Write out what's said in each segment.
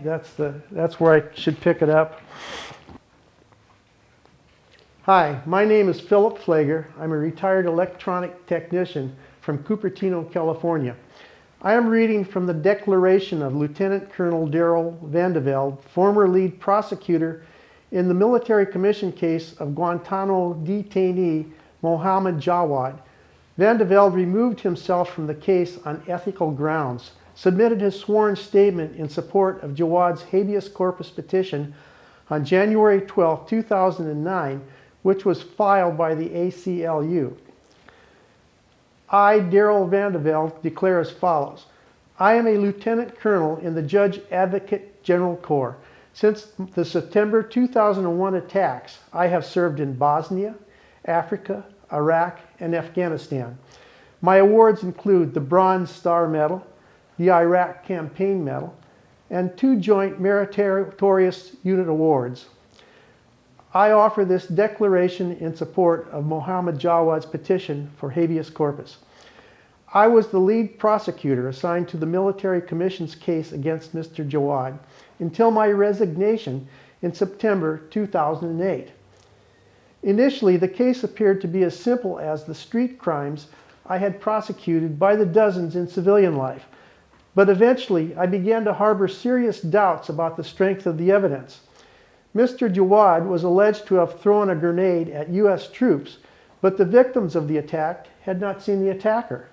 that's where I should pick it up. Hi, my name is Phillip Pflager. I'm a retired electronic technician from Cupertino, California. I am reading from the declaration of Lieutenant Colonel Daryl Vandevelde, former lead prosecutor in the military commission case of Guantanamo detainee Mohammed Jawad. Vandevelde removed himself from the case on ethical grounds, submitted his sworn statement in support of Jawad's habeas corpus petition on January 12, 2009, which was filed by the ACLU. I, Daryl Vandevelde, declare as follows. I am a lieutenant colonel in the Judge Advocate General Corps. Since the September 2001 attacks, I have served in Bosnia, Africa, Iraq, and Afghanistan. My awards include the Bronze Star Medal, the Iraq Campaign Medal, and 2 Joint Meritorious Unit Awards. I offer this declaration in support of Mohammed Jawad's petition for habeas corpus. I was the lead prosecutor assigned to the military commission's case against Mr. Jawad until my resignation in September 2008. Initially, the case appeared to be as simple as the street crimes I had prosecuted by the dozens in civilian life, but eventually I began to harbor serious doubts about the strength of the evidence. Mr. Jawad was alleged to have thrown a grenade at U.S. troops, but the victims of the attack had not seen the attacker.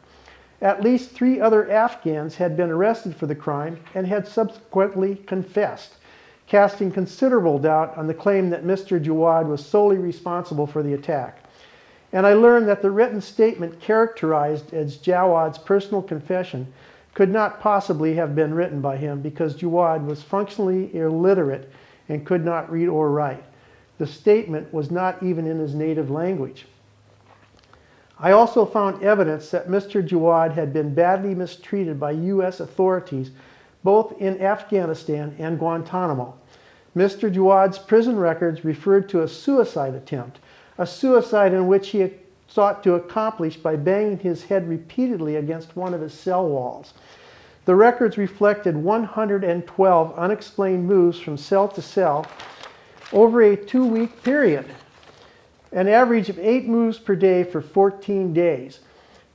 At least 3 other Afghans had been arrested for the crime and had subsequently confessed, casting considerable doubt on the claim that Mr. Jawad was solely responsible for the attack. And I learned that the written statement characterized as Jawad's personal confession could not possibly have been written by him because Jawad was functionally illiterate and could not read or write. The statement was not even in his native language. I also found evidence that Mr. Jawad had been badly mistreated by U.S. authorities both in Afghanistan and Guantanamo. Mr. Jawad's prison records referred to a suicide attempt, a suicide in which he had sought to accomplish by banging his head repeatedly against one of his cell walls. The records reflected 112 unexplained moves from cell to cell over a 2-week period, an average of 8 moves per day for 14 days.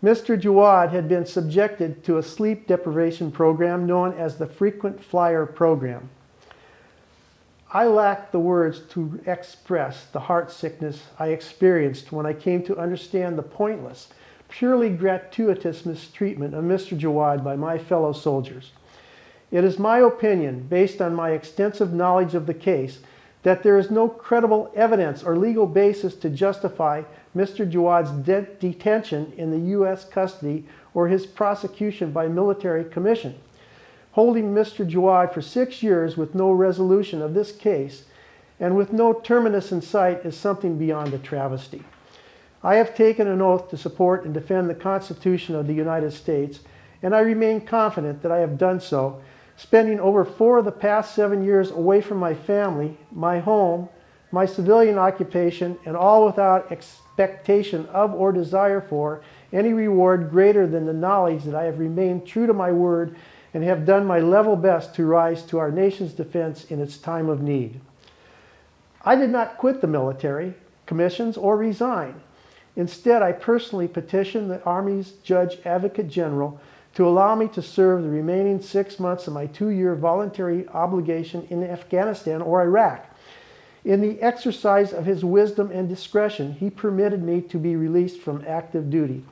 Mr. Jawad had been subjected to a sleep deprivation program known as the frequent flyer program. I lack the words to express the heart sickness I experienced when I came to understand the pointless, purely gratuitous mistreatment of Mr. Jawad by my fellow soldiers. It is my opinion, based on my extensive knowledge of the case, that there is no credible evidence or legal basis to justify Mr. Jawad's detention in the U.S. custody or his prosecution by military commission. Holding Mr. Jawad for 6 years with no resolution of this case and with no terminus in sight is something beyond a travesty. I have taken an oath to support and defend the Constitution of the United States, and I remain confident that I have done so, spending over 4 of the past 7 years away from my family, my home, my civilian occupation, and all without expectation of or desire for any reward greater than the knowledge that I have remained true to my word and have done my level best to rise to our nation's defense in its time of need. I did not quit the military commissions or resign. Instead, I personally petitioned the Army's Judge Advocate General to allow me to serve the remaining 6 months of my 2-year voluntary obligation in Afghanistan or Iraq. In the exercise of his wisdom and discretion, he permitted me to be released from active duty.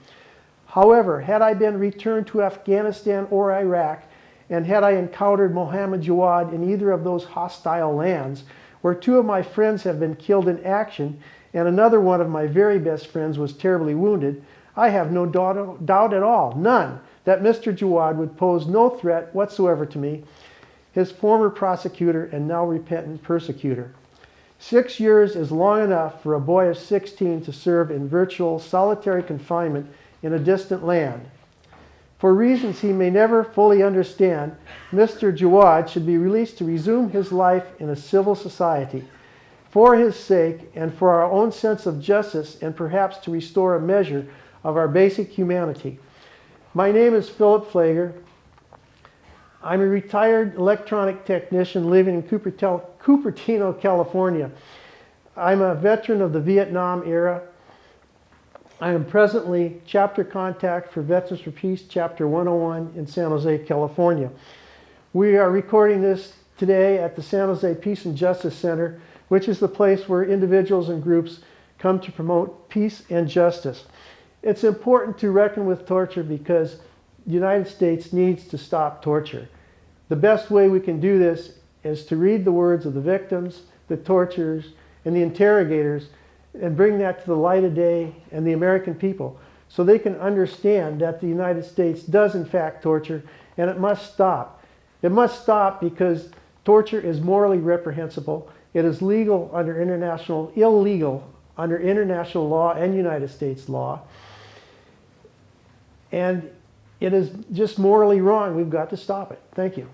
However, had I been returned to Afghanistan or Iraq, and had I encountered Mohammed Jawad in either of those hostile lands, where 2 of my friends have been killed in action, and another one of my very best friends was terribly wounded, I have no doubt at all, none, that Mr. Jawad would pose no threat whatsoever to me, his former prosecutor and now repentant persecutor. 6 years is long enough for a boy of 16 to serve in virtual solitary confinement in a distant land. For reasons he may never fully understand, Mr. Jawad should be released to resume his life in a civil society. For his sake and for our own sense of justice, and perhaps to restore a measure of our basic humanity. My name is Phillip Pflager. I'm a retired electronic technician living in Cupertino, California. I'm a veteran of the Vietnam era. I am presently chapter contact for Veterans for Peace, Chapter 101 in San Jose, California. We are recording this today at the San Jose Peace and Justice Center, which is the place where individuals and groups come to promote peace and justice. It's important to reckon with torture because the United States needs to stop torture. The best way we can do this is to read the words of the victims, the torturers, and the interrogators, and bring that to the light of day and the American people so they can understand that the United States does in fact torture, and it must stop. It must stop because torture is morally reprehensible. It is illegal under international law and United States law. And it is just morally wrong. We've got to stop it. Thank you.